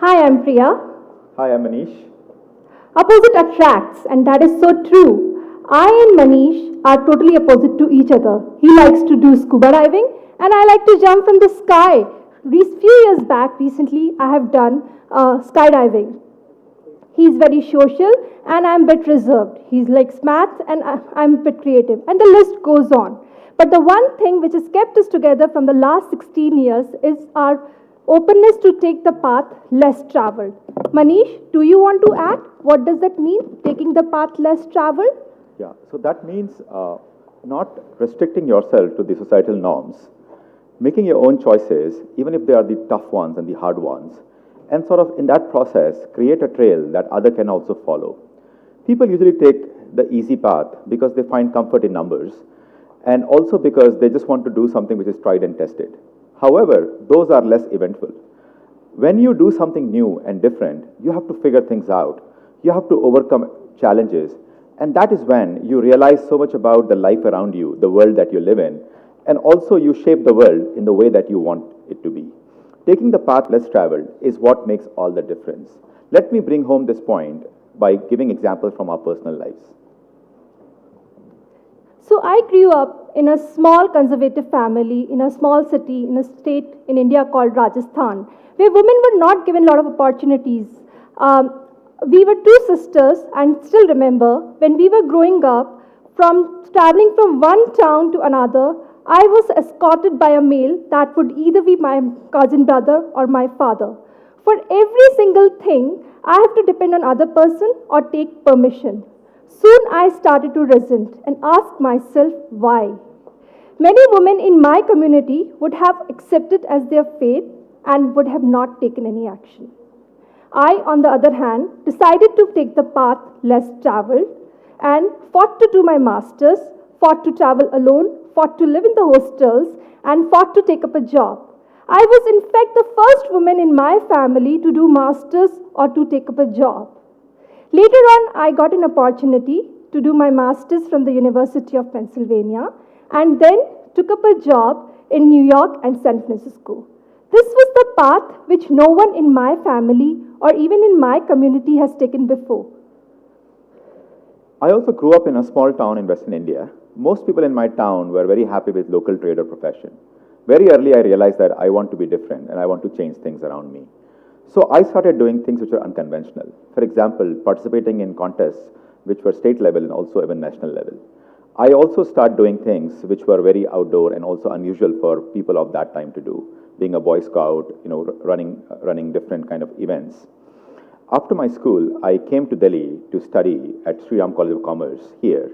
Hi, I'm Priya. Hi, I'm Manish. Opposite attracts, and that is so true. I and Manish are totally opposite to each other. He likes to do scuba diving, and I like to jump from the sky. Few years back, recently, I have done skydiving. He's very social, and I'm a bit reserved. He likes math, and I'm a bit creative, and the list goes on. But the one thing which has kept us together from the last 16 years is our openness to take the path less traveled. Manish, do you want to add? What does that mean, taking the path less traveled? Yeah, so that means not restricting yourself to the societal norms, making your own choices, even if they are the tough ones and the hard ones, and sort of in that process, create a trail that other can also follow. People usually take the easy path because they find comfort in numbers, and also because they just want to do something which is tried and tested. However, those are less eventful. When you do something new and different, you have to figure things out. You have to overcome challenges. And that is when you realize so much about the life around you, the world that you live in, and also you shape the world in the way that you want it to be. Taking the path less traveled is what makes all the difference. Let me bring home this point by giving examples from our personal lives. So I grew up in a small conservative family in a small city in a state in India called Rajasthan, where women were not given a lot of opportunities. We were two sisters, and still remember when we were growing up, from traveling from one town to another, I was escorted by a male that would either be my cousin brother or my father. For every single thing, I have to depend on other person or take permission. Soon I started to resent and ask myself why. Many women in my community would have accepted as their fate and would have not taken any action. I, on the other hand, decided to take the path less traveled and fought to do my masters, fought to travel alone, fought to live in the hostels, and fought to take up a job. I was, in fact, the first woman in my family to do masters or to take up a job. Later on, I got an opportunity to do my master's from the University of Pennsylvania and then took up a job in New York and San Francisco. This was the path which no one in my family or even in my community has taken before. I also grew up in a small town in Western India. Most people in my town were very happy with local trade or profession. Very early, I realized that I want to be different and I want to change things around me. So I started doing things which were unconventional. For example, participating in contests which were state level and also even national level. I also started doing things which were very outdoor and also unusual for people of that time to do, being a Boy Scout, running different kind of events. After my school, I came to Delhi to study at Sri Ram College of Commerce here.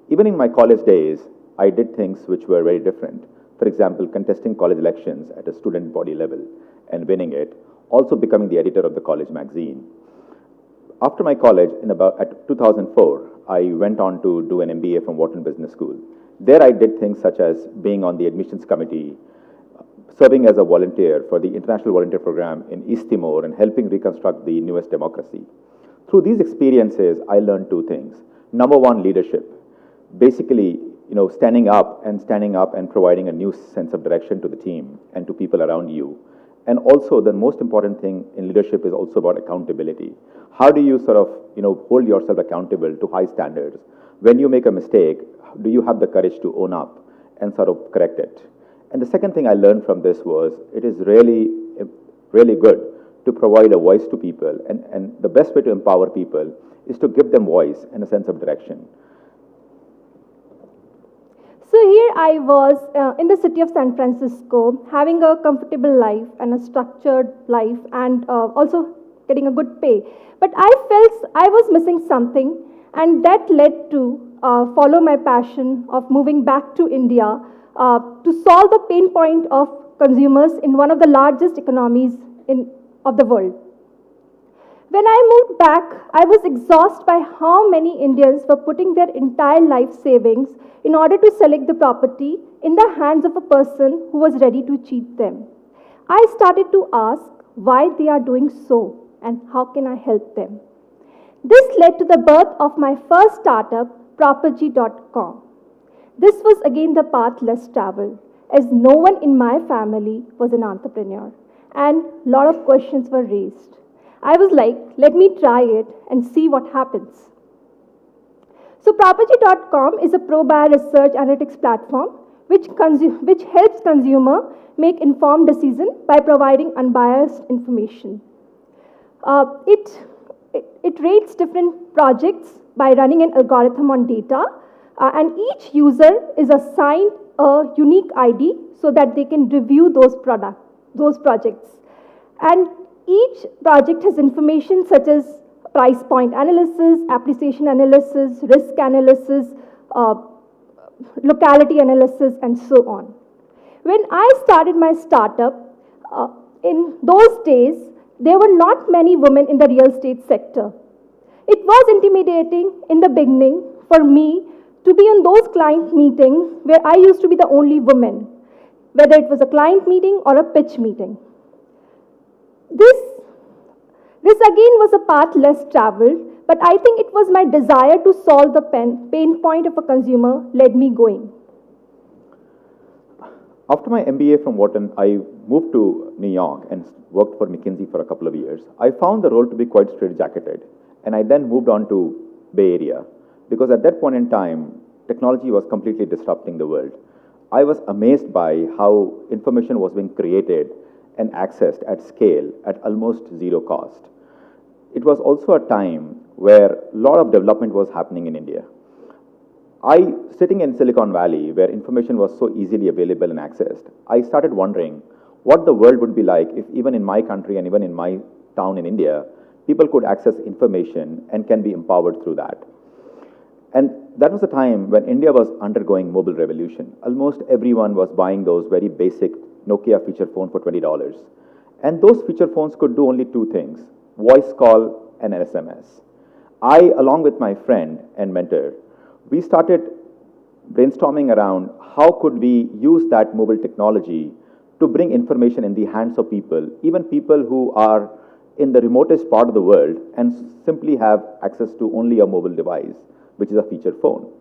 Even in my college days, I did things which were very different. For example, contesting college elections at a student body level and winning it, also becoming the editor of the college magazine. After my college, at 2004, I went on to do an MBA from Wharton Business School. There I did things such as being on the admissions committee, serving as a volunteer for the International Volunteer Program in East Timor and helping reconstruct the newest democracy. Through these experiences, I learned two things. Number one, leadership. Basically, standing up and providing a new sense of direction to the team and to people around you. And also, the most important thing in leadership is also about accountability. How do you hold yourself accountable to high standards? When you make a mistake, do you have the courage to own up and sort of correct it? And the second thing I learned from this was it is really, really good to provide a voice to people. And the best way to empower people is to give them voice and a sense of direction. So here I was in the city of San Francisco, having a comfortable life and a structured life and also getting a good pay. But I felt I was missing something, and that led to follow my passion of moving back to India to solve the pain point of consumers in one of the largest economies of the world. When I moved back, I was exhausted by how many Indians were putting their entire life savings in order to select the property in the hands of a person who was ready to cheat them. I started to ask why they are doing so and how can I help them. This led to the birth of my first startup, Propergy.com. This was again the path less traveled, as no one in my family was an entrepreneur, and a lot of questions were raised. I was like, let me try it and see what happens. So Property.com is a pro-buyer research analytics platform which helps consumer make informed decision by providing unbiased information. It rates different projects by running an algorithm on data, and each user is assigned a unique ID so that they can review those projects. And each project has information such as price point analysis, appreciation analysis, risk analysis, locality analysis, and so on. When I started my startup, in those days, there were not many women in the real estate sector. It was intimidating in the beginning for me to be in those client meetings where I used to be the only woman, whether it was a client meeting or a pitch meeting. This again was a path less traveled, but I think it was my desire to solve the pain point of a consumer led me going. After my MBA from Wharton, I moved to New York and worked for McKinsey for a couple of years. I found the role to be quite straitjacketed, and I then moved on to Bay Area because at that point in time, technology was completely disrupting the world. I was amazed by how information was being created and accessed at scale at almost zero cost. It was also a time where a lot of development was happening in India. Sitting in Silicon Valley, where information was so easily available and accessed, I started wondering what the world would be like if even in my country and even in my town in India, people could access information and can be empowered through that. And that was a time when India was undergoing mobile revolution. Almost everyone was buying those very basic Nokia feature phone for $20. And those feature phones could do only two things, voice call and an SMS. I, along with my friend and mentor, we started brainstorming around how could we use that mobile technology to bring information in the hands of people, even people who are in the remotest part of the world and simply have access to only a mobile device, which is a feature phone.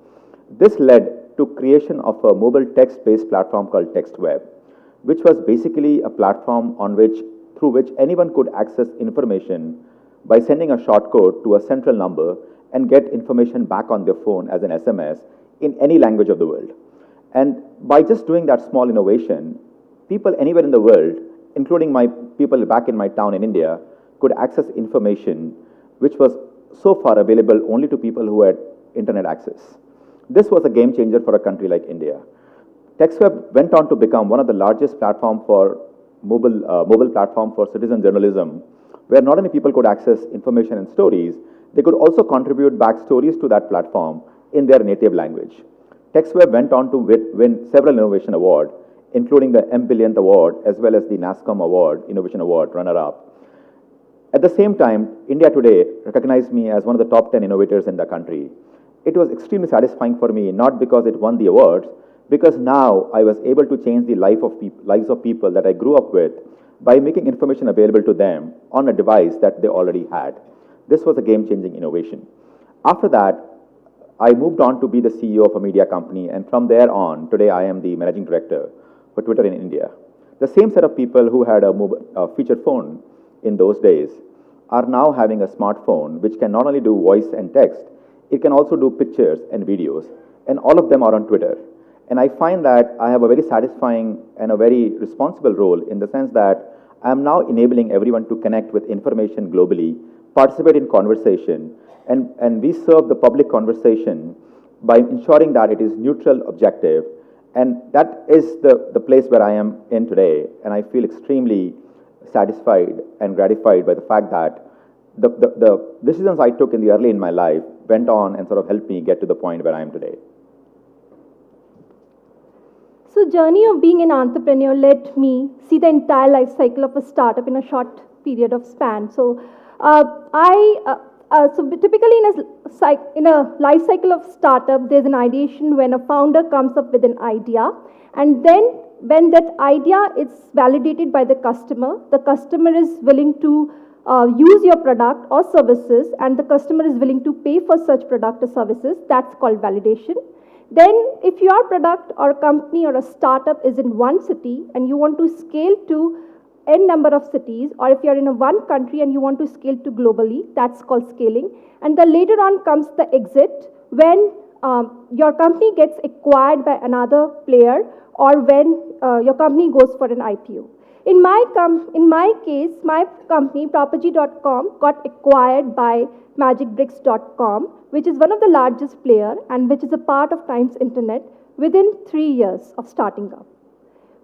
This led to creation of a mobile text-based platform called TextWeb, which was basically a platform through which anyone could access information by sending a short code to a central number and get information back on their phone as an SMS in any language of the world. And by just doing that small innovation, people anywhere in the world, including my people back in my town in India, could access information which was so far available only to people who had internet access. This was a game changer for a country like India. TextWeb went on to become one of the largest platform for mobile platform for citizen journalism, where not only people could access information and stories, they could also contribute back stories to that platform in their native language. TextWeb went on to win several innovation awards, including the M-Billionth Award as well as the NASSCOM Award, Innovation Award, runner-up. At the same time, India Today recognized me as one of the top 10 innovators in the country. It was extremely satisfying for me, not because it won the awards, because now I was able to change the lives of people that I grew up with by making information available to them on a device that they already had. This was a game-changing innovation. After that, I moved on to be the CEO of a media company, and from there on, today I am the managing director for Twitter in India. The same set of people who had a feature phone in those days are now having a smartphone which can not only do voice and text, it can also do pictures and videos, and all of them are on Twitter. And I find that I have a very satisfying and a very responsible role in the sense that I am now enabling everyone to connect with information globally, participate in conversation, and we serve the public conversation by ensuring that it is neutral, objective, and that is the place where I am in today, and I feel extremely satisfied and gratified by the fact that the decisions I took early in my life went on and sort of helped me get to the point where I am today. So journey of being an entrepreneur let me see the entire life cycle of a startup in a short period of span. So typically in a life cycle of startup, there's an ideation when a founder comes up with an idea, and then when that idea is validated by the customer is willing to use your product or services, and the customer is willing to pay for such product or services, that's called validation. Then if your product or company or a startup is in one city and you want to scale to n number of cities, or if you're in a one country and you want to scale to globally, that's called scaling. And then later on comes the exit, when your company gets acquired by another player, or when your company goes for an IPO. In my case, my company, Propergy.com, got acquired by MagicBricks.com, which is one of the largest player and which is a part of Times Internet, within 3 years of starting up.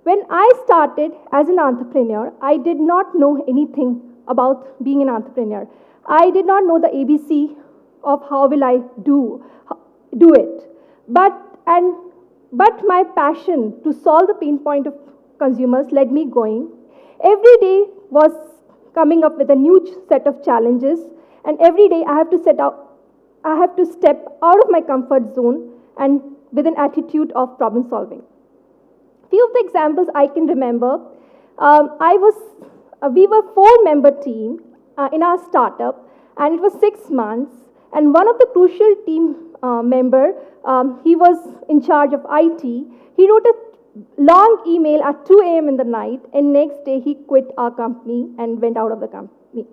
When I started as an entrepreneur, I did not know anything about being an entrepreneur. I did not know the ABC of how will I do it. But my passion to solve the pain point of consumers led me going. Every day was coming up with a new set of challenges, and every day I have to step out of my comfort zone and with an attitude of problem solving. Few of the examples I can remember, we were 4-member team in our startup, and it was 6 months, and one of the crucial team member, he was in charge of IT. He wrote a long email at 2 a.m. in the night, and next day he quit our company and went out of the company.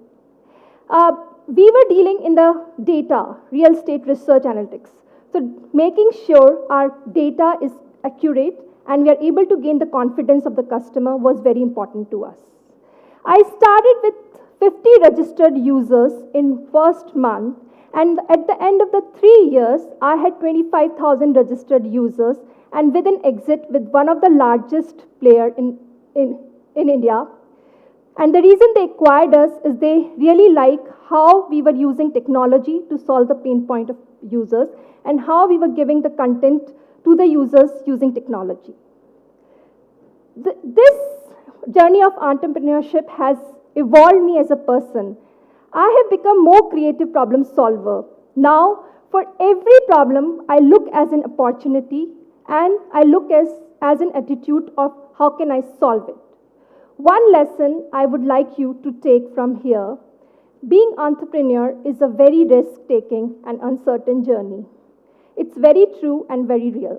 We were dealing in the data, real estate research analytics. So making sure our data is accurate and we are able to gain the confidence of the customer was very important to us. I started with 50 registered users in first month, and at the end of the 3 years, I had 25,000 registered users, and with an exit with one of the largest player in India. And the reason they acquired us is they really like how we were using technology to solve the pain point of users and how we were giving the content to the users using technology. This journey of entrepreneurship has evolved me as a person. I have become more creative problem solver. Now, for every problem, I look as an opportunity, and I look as an attitude of how can I solve it. One lesson I would like you to take from here: being entrepreneur is a very risk-taking and uncertain journey. It's very true and very real.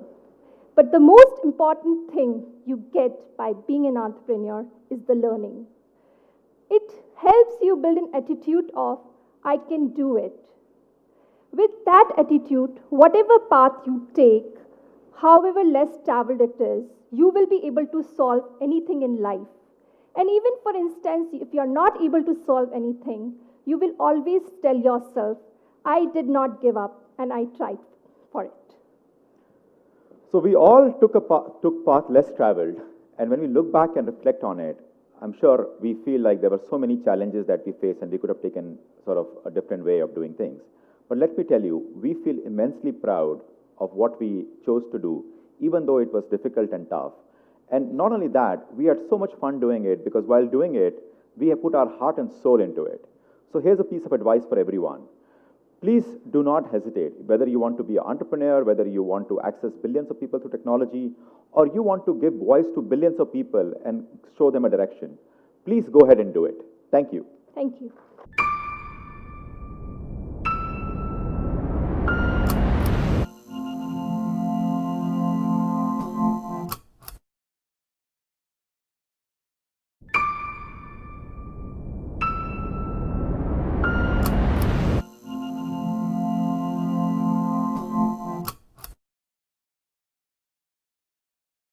But the most important thing you get by being an entrepreneur is the learning. It helps you build an attitude of, I can do it. With that attitude, whatever path you take, however less traveled it is, you will be able to solve anything in life. And even for instance, if you're not able to solve anything, you will always tell yourself, I did not give up and I tried for it. So we all took path less traveled, and when we look back and reflect on it, I'm sure we feel like there were so many challenges that we faced and we could have taken sort of a different way of doing things. But let me tell you, we feel immensely proud of what we chose to do, even though it was difficult and tough. And not only that, we had so much fun doing it, because while doing it, we have put our heart and soul into it. So here's a piece of advice for everyone. Please do not hesitate, whether you want to be an entrepreneur, whether you want to access billions of people through technology, or you want to give voice to billions of people and show them a direction. Please go ahead and do it. Thank you. Thank you.